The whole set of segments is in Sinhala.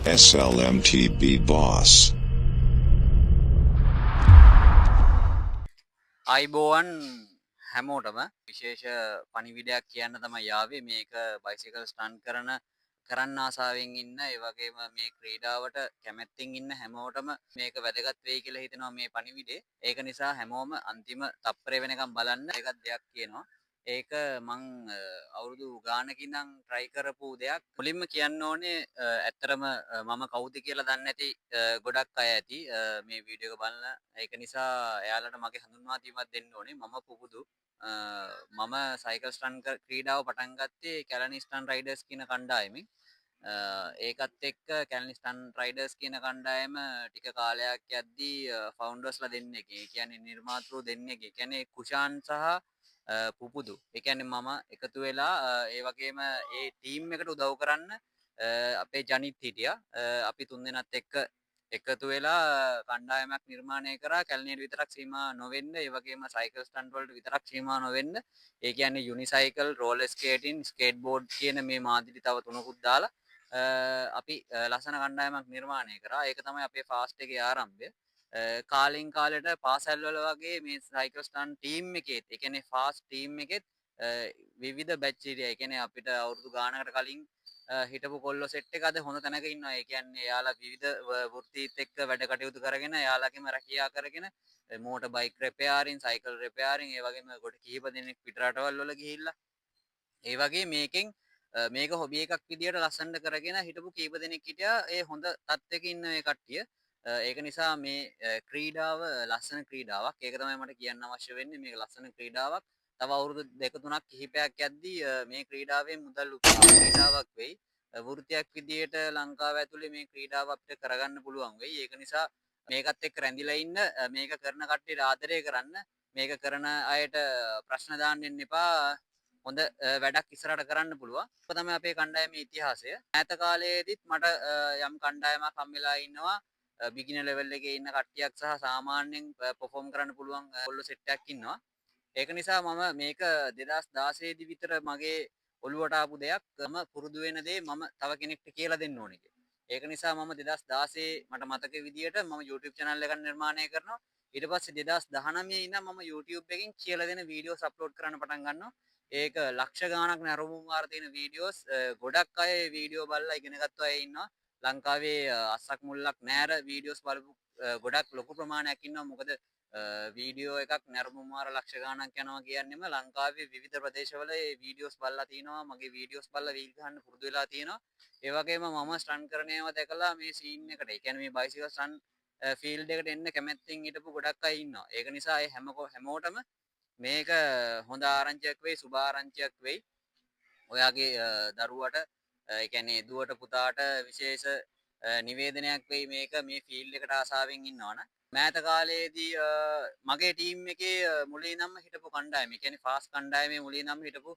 SLMTB boss. අයිබෝවන් හැමෝටම විශේෂ පණිවිඩයක් කියන්න තමයි යාවේ මේක බයිසිකල් ස්ටන්ට් කරන්න ආසාවෙන් ඉන්න ඒ වගේම මේ ක්‍රීඩාවට කැමැත්තෙන් ඉන්න හැමෝටම මේක වැදගත් වෙයි කියලා හිතෙනවා මේ පණිවිඩේ. ඒක නිසා හැමෝම අන්තිම තප්පරේ වෙනකම් බලන්න. ඒකත් දෙයක් කියනවා. ඒක මං අවුරුදු ගානකින් ඉඳන් try කරපු දෙයක්. මුලින්ම කියන්න ඕනේ ඇත්තටම මම කවුද කියලා දන්නේ නැති ගොඩක් අය ඇති මේ වීඩියෝ එක බලන. ඒක නිසා එයාලට මගේ හඳුන්වා දීමක් දෙන්න ඕනේ. මම පුබුදු මම සයිකල් ස්ටන්ට් ක්‍රීඩාව පටන් ගත්තේ කැලනි ස්ටන්ට් රයිඩර්ස් කියන කණ්ඩායමෙන්. ඒකත් එක්ක කැලනි ස්ටන්ට් රයිඩර්ස් කියන කණ්ඩායම ටික කාලයක් යද්දී ෆවුන්ඩර්ස්ලා දෙන්නෙක්. ඒ කියන්නේ නිර්මාතෘ දෙන්නෙක්. ඒ කියන්නේ කුෂාන් සහ පුපුදු. ඒ කියන්නේ මම එකතු වෙලා ඒ වගේම ඒ ටීම් එකට උදව් කරන්න අපේ ජනිත් හිටියා. අපි තුන්දෙනාත් එක්ක එකතු වෙලා කණ්ඩායමක් නිර්මාණය කරා. කැලණියට විතරක් සීමා නොවෙන්න, ඒ වගේම සයිකල් ස්ටන්ට් වලට විතරක් සීමා නොවෙන්න. ඒ කියන්නේ යුනිසයිකල්, රෝලර් ස්කේටින්, ස්කේට් බෝඩ් කියන මේ මාදිලි තව තුනකුත් දාලා අපි ලස්සන කණ්ඩායමක් නිර්මාණය කරා. ඒක තමයි අපේ ෆාස්ට් එකේ ආරම්භය. කාලෙන් කාලෙට පාසැල් වල වගේ මේ සයිකල් ස්ටන්ට් ටීම් එකේත්, ඒ කියන්නේ ෆාස්ට් ටීම් එකෙත් විවිධ බැච් හිටියා. ඒ කියන්නේ අපිට අවුරුදු ගානකට කලින් හිටපු කොල්ලෝ සෙට් එක අද හොඳ තැනක ඉන්නවා. ඒ කියන්නේ එයාලා විවිධ වෘත්තීත් එක්ක වැඩ කටයුතු කරගෙන එයාලගේම රැකියා කරගෙන මෝටර් බයික් රිපෙයාරින්, සයිකල් රිපෙයාරින්, ඒ වගේම කොට කීප දෙනෙක් පිට රටවල් වල ගිහිල්ලා ඒ වගේ මේකෙන් මේක හොබි එකක් විදියට ලස්සනට කරගෙන හිටපු කීප දෙනෙක් හිටියා. ඒ හොඳ තත්ත්වයක ඉන්න මේ කට්ටිය. ඒක නිසා මේ ක්‍රීඩාව ලස්සන ක්‍රීඩාවක්. ඒක තමයි මට කියන්න අවශ්‍ය වෙන්නේ. මේක ලස්සන ක්‍රීඩාවක්. තව අවුරුදු දෙක තුනක් කිහිපයක් යද්දී මේ ක්‍රීඩාවෙන් මුදල් උපයන ක්‍රීඩාවක් වෙයි. වෘත්තියක් විදියට ලංකාව ඇතුලේ මේ ක්‍රීඩාව අපිට කරගන්න පුළුවන් වෙයි. ඒක නිසා මේකත් එක්ක රැඳිලා ඉන්න, මේක කරන කට්ටියට ආදරය කරන්න, මේක කරන අයට ප්‍රශ්න දාන්න එන්න එපා. හොඳ වැඩක් ඉස්සරහට කරන්න පුළුවන්. ඒක තමයි අපේ කණ්ඩායමේ ඉතිහාසය. ඈත කාලයේදීත් මට යම් කණ්ඩායමක් හම්බෙලා ඉන්නවා. බිගිනර් ලෙවල් එකේ ඉන්න කට්ටියක් සහ සාමාන්‍යයෙන් පර්ෆෝම් කරන්න පුළුවන් කොල්ලෝ සෙට් එකක් ඉන්නවා. ඒක නිසා මම මේක 2016 දී විතර මගේ ඔළුවට ආපු දෙයක්. මම පුරුදු වෙන දේ මම තව කෙනෙක්ට කියලා දෙන්න ඕනේ කියලා. ඒක නිසා මම 2016 මට මතක විදියට මම YouTube channel එකක් නිර්මාණය කරනවා. ඊට පස්සේ 2019 ඉඳන් මම YouTube එකෙන් කියලා දෙන වීඩියෝස් අප්ලෝඩ් කරන්න පටන් ගන්නවා. ඒක ලක්ෂ ගාණක් නැරඹුම් වාර තියෙන වීඩියෝස්. ගොඩක් අය වීඩියෝ බලලා ඉගෙන ගත්ත අය ඉන්නවා. ලංකාවේ අස්සක් මුල්ලක් නෑර වීඩියෝස් බලපු ගොඩක් ලොකු ප්‍රමාණයක් ඉන්නවා. මොකද වීඩියෝ එකක් නැරඹුම් වාර ලක්ෂ ගාණක් යනවා කියන්නේම ලංකාවේ විවිධ ප්‍රදේශවල ඒ වීඩියෝස් බලලා තිනවා. මගේ වීඩියෝස් බලලා වීල් ගන්න පුරුදු වෙලා තියෙනවා. ඒ වගේම මම ස්ටන්ට් කරන ඒවා දැකලා මේ සීන් එකට, ඒ කියන්නේ මේ බයිසිකල් ස්ටන්ට් ෆීල්ඩ් එකට එන්න කැමැත්තෙන් හිටපු ගොඩක් අය ඉන්නවා. ඒක නිසා ඒ හැමෝටම මේක හොඳ ආරංචියක් වෙයි, සුබ ආරංචියක් වෙයි. ඔයාගේ දරුවට, ඒ කියන්නේ දුවට පුතාට විශේෂ නිවේදනයක් වෙයි මේක මේ ෆීල්ඩ් එකට ආසාවෙන් ඉන්නවනම්. මෑත කාලයේදී මගේ ටීම් එකේ මුලින්ම හිටපු කණ්ඩායම, ඒ කියන්නේ ෆාස්ට් කණ්ඩායමේ මුලින්ම හිටපු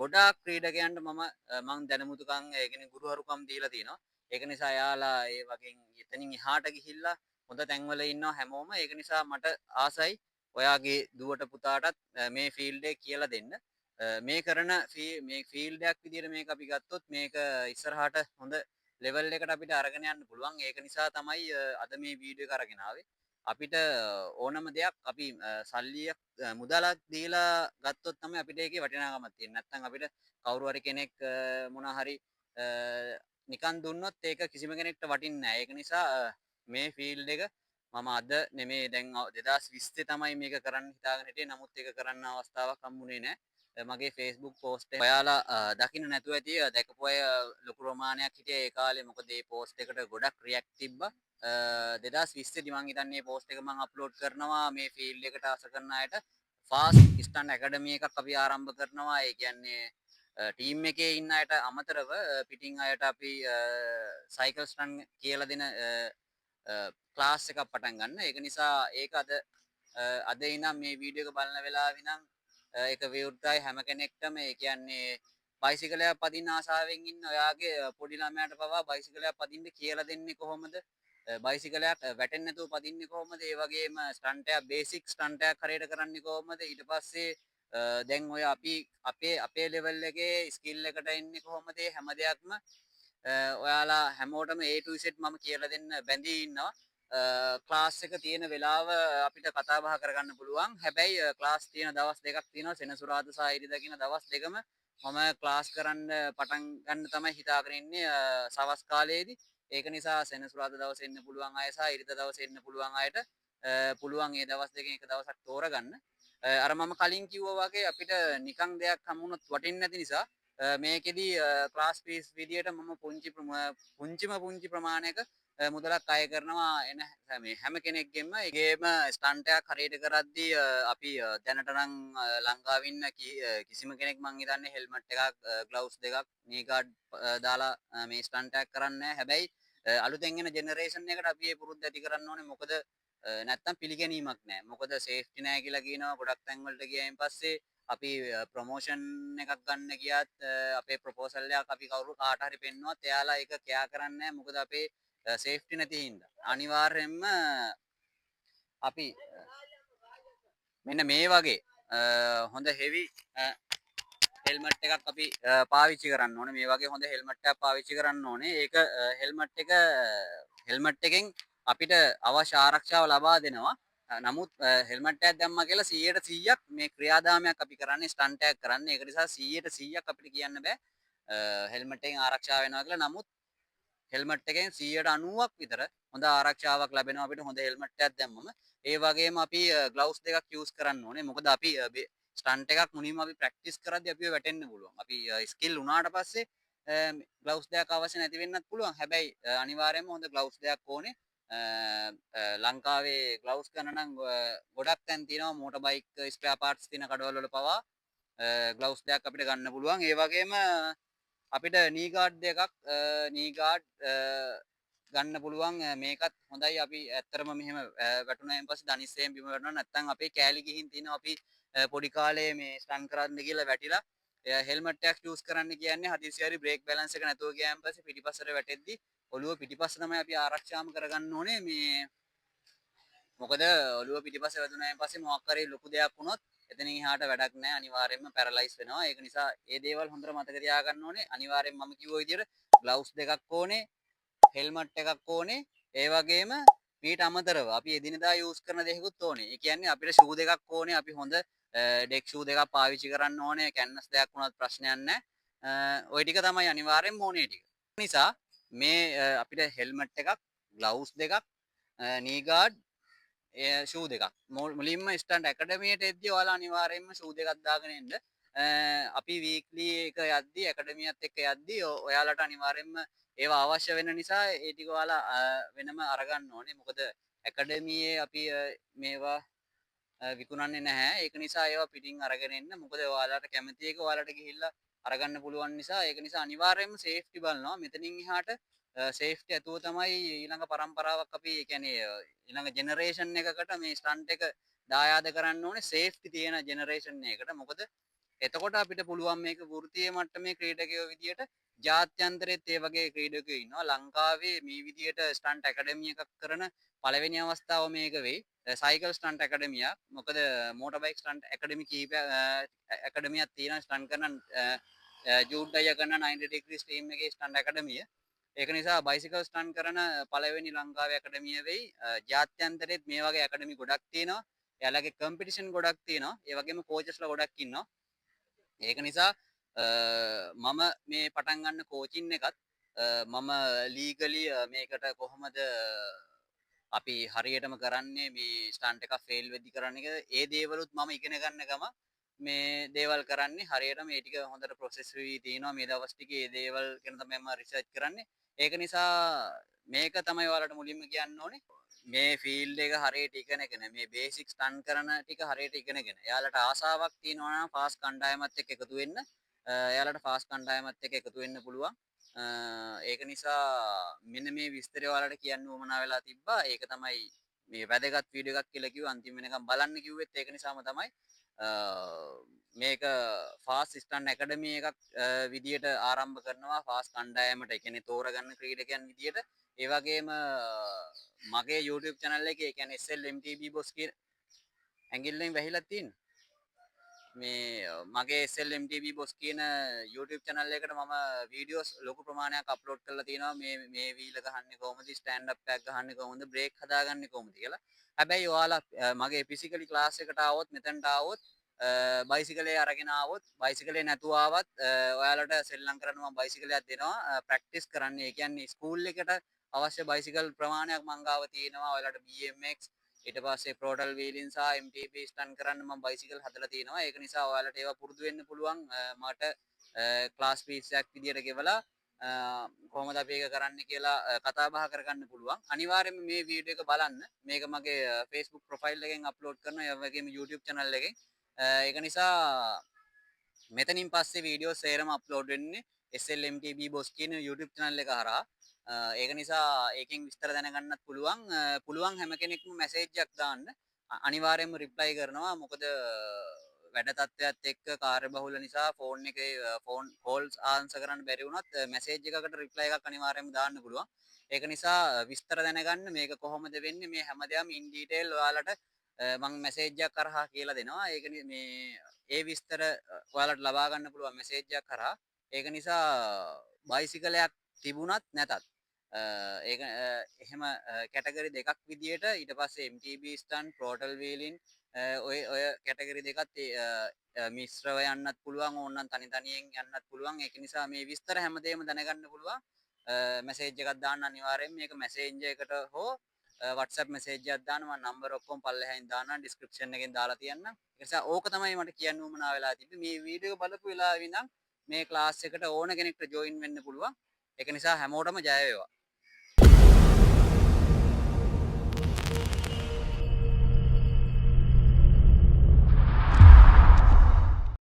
ගොඩාක් ක්‍රීඩකයන්ට මම දැනුමුතුකම්, ඒ කියන්නේ ගුරුහරුකම් දීලා තියෙනවා. ඒක නිසා යාලා ඒ වගේ එතනින් එහාට ගිහිල්ලා හොඳ තැන්වල ඉන්නවා හැමෝම. ඒක නිසා මට ආසයි ඔයාගේ දුවට පුතාටත් මේ ෆීල්ඩ් එක කියලා දෙන්න. මේ කරන මේ ෆීල්ඩ් එකක් විදිහට මේක අපි ගත්තොත් මේක ඉස්සරහට හොඳ ලෙවල් එකට අපිට අරගෙන යන්න පුළුවන්. ඒක නිසා තමයි අද මේ වීඩියෝ එක අරගෙන ආවේ. අපිට ඕනම දෙයක් අපි සල්ලියක් මුදලක් දීලා ගත්තොත් තමයි අපිට ඒකේ වටිනාකමක් තියෙන්නේ. නැත්නම් අපිට කවුරු හරි කෙනෙක් මොනවා හරි නිකන් දුන්නොත් ඒක කිසිම කෙනෙක්ට වටින්නේ නැහැ. ඒක නිසා මේ ෆීල්ඩ් එක මම අද නෙමේ දැන් 2020 තමයි මේක කරන්න හිතාගෙන හිටියේ. නමුත් ඒක කරන්න අවස්ථාවක් හම්බුනේ නැහැ. මගේ Facebook post එක ඔයාලා දකින්න නැතුව ඇති. දැකපු අය ලොකු ප්‍රමාණයක් හිටියේ ඒ කාලේ. මොකද මේ post එකට ගොඩක් react තිබ්බා. 2020 දී මං හිතන්නේ මේ post එක මං upload කරනවා මේ field එකට ආස කරන අයට. fast stunt academy එකක් අපි ආරම්භ කරනවා. ඒ කියන්නේ ටීම් එකේ ඉන්න අයට අමතරව පිටින් අයට අපි cycle stunt කියලා දෙන ක්ලාස් එකක් පටන් ගන්න. ඒක නිසා ඒක අද ඉඳන් මේ වීඩියෝ එක බලන වෙලාවෙ ඉඳන් ඒක විවෘතයි හැම කෙනෙක්ටම. ඒ කියන්නේ බයිසිකලයක් පදින්න ආසාවෙන් ඉන්න ඔයාගේ පොඩි ළමයාට පවා බයිසිකලයක් පදින්න කියලා දෙන්නේ කොහොමද? බයිසිකලයක් වැටෙන්නේ නැතුව පදින්නේ කොහොමද? ඒ වගේම ස්ටන්ට් එකක්, බේසික් ස්ටන්ට් එකක් හරියට කරන්නේ කොහොමද? ඊට පස්සේ දැන් ඔය අපි අපේ ලෙවල් එකේ ස්කිල් එකට එන්නේ කොහොමද? හැම දෙයක්ම ඔයාලා හැමෝටම A to Z මම කියලා දෙන්න බැඳී ඉන්නවා. ක්ලාස් එක තියෙන වෙලාව අපිට කතා බහ කරගන්න පුළුවන්. හැබැයි ක්ලාස් තියෙන දවස් දෙකක් තියෙනවා. සෙනසුරාදා සහ ඉරිදා කියන දවස් දෙකම මම ක්ලාස් කරන්න පටන් ගන්න තමයි හිතාගෙන ඉන්නේ සවස් කාලයේදී. ඒක නිසා සෙනසුරාදා දවසේ එන්න පුළුවන් අය සහ ඉරිදා දවසේ එන්න පුළුවන් අයට පුළුවන් මේ දවස් දෙකෙන් එක දවසක් තෝරගන්න. අර මම කලින් කිව්වා වගේ අපිට නිකන් දෙයක් හම්බුනොත් වටින්නේ නැති නිසා මේකෙදී ක්ලාස් ෆීස් විදියට මම පුංචි ප්‍රමාණයක මුදලක් අය කරනවා එන මේ හැම කෙනෙක්ගෙම ඒගේම ස්ටන්ට් එකක් හරියට කරද්දී අපි දැනට නම් ලංකාවේ ඉන්න කිසිම කෙනෙක් මං හිතන්නේ හෙල්මට් එකක් ග්ලව්ස් දෙකක් නී ගාඩ් දාලා මේ ස්ටන්ට් එකක් කරන්නේ නැහැ. හැබැයි අලුතෙන් එන ජෙනරේෂන් එකට අපි ඒ පුරුද්ද ඇති කරන්න ඕනේ. මොකද නැත්තම් පිළිගැනීමක් නැහැ. මොකද සේෆ්ටි නැහැ කියලා කියනවා ගොඩක් තැන් වලට ගියායින් පස්සේ අපි ප්‍රොමෝෂන් එකක් ගන්න ගියත් අපේ ප්‍රොපෝසල් එකක් අපි කවුරු කාට හරි පෙන්නුවත් එයාලා ඒක කෙයා කරන්නේ නැහැ. මොකද අපේ සේෆ්ටි නැති හින්දා. අනිවාර්යයෙන්ම අපි මෙන්න මේ වගේ හොඳ හෙවි හෙල්මට් එකක් අපි පාවිච්චි කරන්න ඕනේ. මේ වගේ හොඳ හෙල්මට් එකක් පාවිච්චි කරන්න ඕනේ. ඒක හෙල්මට් එකෙන් අපිට අවශ්‍ය ආරක්ෂාව ලබා දෙනවා. නමුත් හෙල්මට් එකක් දැම්මා කියලා 100%ක් මේ ක්‍රියාදාමයක් අපි කරන්නේ ස්ටන්ට් එකක් කරන්නේ. ඒක නිසා 100%ක් අපිට කියන්න බෑ හෙල්මට් එකෙන් ආරක්ෂා වෙනවා කියලා. නමුත් හෙල්මට් එකෙන් 90%ක් විතර හොඳ ආරක්ෂාවක් ලැබෙනවා අපිට හොඳ හෙල්මට් එකක් දැම්මම. ඒ වගේම අපි ග්ලව්ස් දෙකක් යූස් කරන්න ඕනේ. මොකද අපි ස්ටන්ට් එකක් මුලින්ම අපි ප්‍රැක්ටිස් කරද්දී අපිව වැටෙන්න පුළුවන්. අපි ස්කිල් උනාට පස්සේ ග්ලව්ස් දෙකක් අවශ්‍ය නැති වෙන්නත් පුළුවන්. හැබැයි අනිවාර්යයෙන්ම හොඳ ග්ලව්ස් දෙකක් ඕනේ. ලංකාවේ ග්ලව්ස් ගන්න නම් ගොඩක් තැන් තියෙනවා. මෝටර් බයික් ස්පෙයා පාර්ට්ස් තියෙන කඩවල වල පවා ග්ලව්ස් දෙකක් අපිට ගන්න පුළුවන්. ඒ වගේම අපිට නී ගාඩ් දෙකක් ගන්න පුළුවන්. මේකත් හොඳයි. අපි ඇත්තටම මෙහෙම වැටුණායින් පස්සේ දනිස්සෙන් බිම වැටුණා නැත්නම් අපේ කෑලි ගිහින් තියෙනවා. අපි පොඩි කාලේ මේ ස්ටන් කරන්න කියලා වැටිලා හෙල්මට් එකක් යූස් කරන්න කියන්නේ හදිස්සි හරි බ්‍රේක් බැලන්ස් එක නැතුව ගියාන් පස්සේ පිටිපස්සට වැටෙද්දි ඔළුව පිටිපස්ස තමයි අපි ආරක්ෂාම කරගන්න ඕනේ. මේ මොකද ඔළුව පිටිපස්සේ වැදුනායින් පස්සේ මොකක් හරි ලොකු දෙයක් වුණොත් එතනින් එහාට වැඩක් නැහැ. අනිවාර්යයෙන්ම පැරලයිස් වෙනවා. ඒක නිසා මේ දේවල් හොඳට මතක තියාගන්න ඕනේ. අනිවාර්යයෙන් මම කිව්ව විදිහට ග්ලව්ස් දෙකක් ඕනේ, හෙල්මට් එකක් ඕනේ. ඒ වගේම මීට අමතරව අපි එදිනදා යූස් කරන දෙයක්ත් ඕනේ. ඒ කියන්නේ අපිට ෂූ දෙකක් ඕනේ. අපි හොඳ ඩෙක් ෂූ දෙකක් පාවිච්චි කරන්න ඕනේ. කැන්වස් දෙයක් වුණත් ප්‍රශ්නයක් නැහැ. ওই ටික තමයි අනිවාර්යෙන් ඕනේ ටික. නිසා මේ අපිට හෙල්මට් එකක්, ග්ලව්ස් දෙකක්, නී ගාඩ් ෂූ දෙකක් මුලින්ම ස්ටන්ට් ඇකඩමියට එද්දී ඔයාලා අනිවාර්යයෙන්ම ෂූ දෙකක් දාගෙන එන්න. අපි වීක්ලි එක යද්දී ඇකඩමියත් එක්ක යද්දී ඔයාලට අනිවාර්යයෙන්ම ඒවා අවශ්‍ය වෙන නිසා ඒ ටික ඔයාලා වෙනම අරගන්න ඕනේ. මොකද ඇකඩමියේ අපි මේවා විකුණන්නේ නැහැ. ඒක නිසා ඒවා පිටින් අරගෙන එන්න. මොකද ඔයාලට කැමති එක ඔයාලට ගිහිල්ලා අරගන්න පුළුවන් නිසා ඒක නිසා අනිවාර්යයෙන්ම සේෆ්ටි බලනවා. මෙතනින් එහාට සේෆ්ටි ඇතුව තමයි ඊළඟ පරම්පරාවක් අපි කියන්නේ ඊළඟ ජෙනරේෂන් එකකට මේ ස්ටන්ට් එක දායාද කරන්න ඕනේ සේෆ්ටි තියෙන ජෙනරේෂන් එකකට. මොකද එතකොට අපිට පුළුවන් මේක වෘත්තීය මට්ටමේ ක්‍රීඩකයෝ විදියට ජාත්‍යන්තරෙත් ඒ වගේ ක්‍රීඩකයෝ ඉන්නවා. ලංකාවේ මේ විදියට ස්ටන්ට් ඇකඩමි එකක් කරන පළවෙනි අවස්ථාව මේක වෙයි. සයිකල් ස්ටන්ට් ඇකඩමියක්. මොකද මෝටර් බයික් ස්ටන්ට් ඇකඩමි කීපයක් ඇකඩමියක් තියෙනවා ස්ටන්ට් කරන ජූඩ් අයියා කරන 90 ඩිග්‍රී ස්ට්‍රීම් එකේ ස්ටන්ට් ඇකඩමිය. ඒක නිසා බයිසිකල් ස්ටන්ට් කරන පළවෙනි ලංකාවේ ඇකඩමිය වෙයි. ජාත්‍යන්තරෙත් මේ වගේ ඇකඩමි ගොඩක් තියෙනවා. එයාලගේ කම්පිටිෂන් ගොඩක් තියෙනවා. ඒ වගේම කෝචස්ලා ගොඩක් ඉන්නවා. ඒක නිසා මම මේ පටන් ගන්න කෝචින් එකත් මම ලීගලි මේකට කොහොමද අපි හරියටම කරන්නේ මේ ස්ටන්ට් එකක් ෆේල් වෙද්දි කරන එක ඒ දේවලුත් මම ඉගෙන ගන්න ගම මේ දේවල් කරන්නේ හරියට මේ ටික හොඳට ප්‍රොසෙස් වෙවි තියෙනවා මේ දවස් ටිකේ ඒ දේවල් ගැන තමයි මම රිසර්ච් කරන්නේ. ඒක නිසා මේක තමයි ඔයාලට මුලින්ම කියන්න ඕනේ. මේ ෆීල්ඩ් එක හරියට ඉගෙනගෙන මේ බේසික් ස්ටන් කරන ටික හරියට ඉගෙනගෙන එයාලට ආසාවක් තියෙනවා නම් ෆාස්ට් කණ්ඩායමත් එක්ක එකතු වෙන්න. එයාලට ෆාස්ට් කණ්ඩායමත් එක්ක එකතු වෙන්න පුළුවන්. ඒක නිසා මෙන්න මේ විස්තරය ඔයාලට කියන්න උවමනා වෙලා තිබ්බා. ඒක තමයි මේ වැදගත් වීඩියෝ එකක් කියලා කිව්ව අන්තිම වෙනකම් බලන්න කිව්වෙත් ඒක නිසාම තමයි. මේක ෆාස්ට් ස්ටන් ඇකඩමි එකක් විදියට ආරම්භ කරනවා ෆාස්ට් කණ්ඩායමට. ඒ කියන්නේ තෝරගන්න ක්‍රීඩකයන් විදියට. ඒ වගේම මගේ YouTube channel එකේ ඒ කියන්නේ SLMTB boss කියන ඇඟිල්ලෙන් වැහිලා තියෙන මේ මගේ SLMTV බොස් කියන YouTube channel එකට මම වීඩියෝස් ලොකු ප්‍රමාණයක් අප්ලෝඩ් කරලා තියෙනවා මේ වීල ගහන්නේ කොහොමද ස්ටෑන්ඩ් අප් එකක් ගහන්නේ කොහොමද බ්‍රේක් හදාගන්නේ කොහොමද කියලා. හැබැයි ඔයාලා මගේ ෆිසිකලි ක්ලාස් එකට ආවොත් මෙතනට ආවොත් බයිසිකලේ අරගෙන ආවොත් බයිසිකලේ නැතුව ආවත් ඔයාලට සෙල්ලම් කරන්න මම බයිසිකලයක් දෙනවා ප්‍රැක්ටිස් කරන්න. ඒ කියන්නේ ස්කූල් එකට අවශ්‍ය බයිසිකල් ප්‍රමාණයක් මං ගාව තියෙනවා. ඔයාලට BMX ඊට පස්සේ ප්‍රෝටල් වීලින් සහ MTB ස්ටන් කරන්න මම බයිසිකල් හදලා තියෙනවා. ඒක නිසා ඔයාලට ඒවා පුරුදු වෙන්න පුළුවන්. මට ක්ලාස් ෆීස් එකක් විදියට ගෙවලා කොහොමද අපි ඒක කරන්න කියලා කතා බහ කරගන්න පුළුවන්. අනිවාර්යයෙන්ම මේ වීඩියෝ එක බලන්න. මේක මගේ Facebook ප්‍රොෆයිල් එකෙන් අප්ලෝඩ් කරනවා. ඒ වගේම YouTube channel එකෙන්. ඒක නිසා මෙතනින් පස්සේ වීඩියෝ සේරම අප්ලෝඩ් වෙන්නේ SLMTB boss කියන YouTube channel එක හරහා. ඒක නිසා ඒකෙන් විස්තර දැනගන්නත් පුළුවන්. පුළුවන් හැම කෙනෙක්ම මැසේජ් එකක් දාන්න. අනිවාර්යයෙන්ම රිප්ලයි කරනවා. මොකද වැඩ තත්ත්වයක් එක්ක කාර්යබහුල නිසා ෆෝන් එකේ ෆෝන් කෝල්ස් ආන්සර් කරන්න බැරි වුණත් මැසේජ් එකකට රිප්ලයි එකක් අනිවාර්යයෙන්ම දාන්න පුළුවන්. ඒක නිසා විස්තර දැනගන්න මේක කොහොමද වෙන්නේ මේ හැමදේම ඉන් ඩීටේල් ඔයාලට මම මැසේජ් එකක් කරහා කියලා දෙනවා. ඒක මේ ඒ විස්තර ඔයාලට ලබා ගන්න පුළුවන් මැසේජ් එකක් කරහා. ඒක නිසා බයිසිකලයක් තිබුණත් නැතත් ඒක එහෙම කැටගරි දෙකක් විදියට ඊට පස්සේ MTB ස්ටන් ප්‍රෝටල් වීලින් ඔය කැටගරි දෙකත් මිශ්‍රව යන්නත් පුළුවන් ඕනනම් තනි තනියෙන් යන්නත් පුළුවන්. ඒක නිසා මේ විස්තර හැමදේම දැනගන්න පුළුවන්. මැසේජ් එකක් දාන්න අනිවාර්යෙන් මේක මැසේන්ජර් එකට හෝ WhatsApp මැසේජ් එකක් දාන්න මම නම්බර ඔක්කොම පල්ලෙහායින් දාන්නම් ඩිස්ක්‍රිප්ෂන් එකෙන් දාලා තියන්නම්. ඒ නිසා ඕක තමයි මට කියන්න උවමනා වෙලා තිබ්බේ. මේ වීඩියෝ බලපු වෙලාවෙ ඉඳන් මේ ක්ලාස් එකට ඕන කෙනෙක්ට ජොයින් වෙන්න පුළුවන්. ඒක නිසා හැමෝටම ජය වේවා.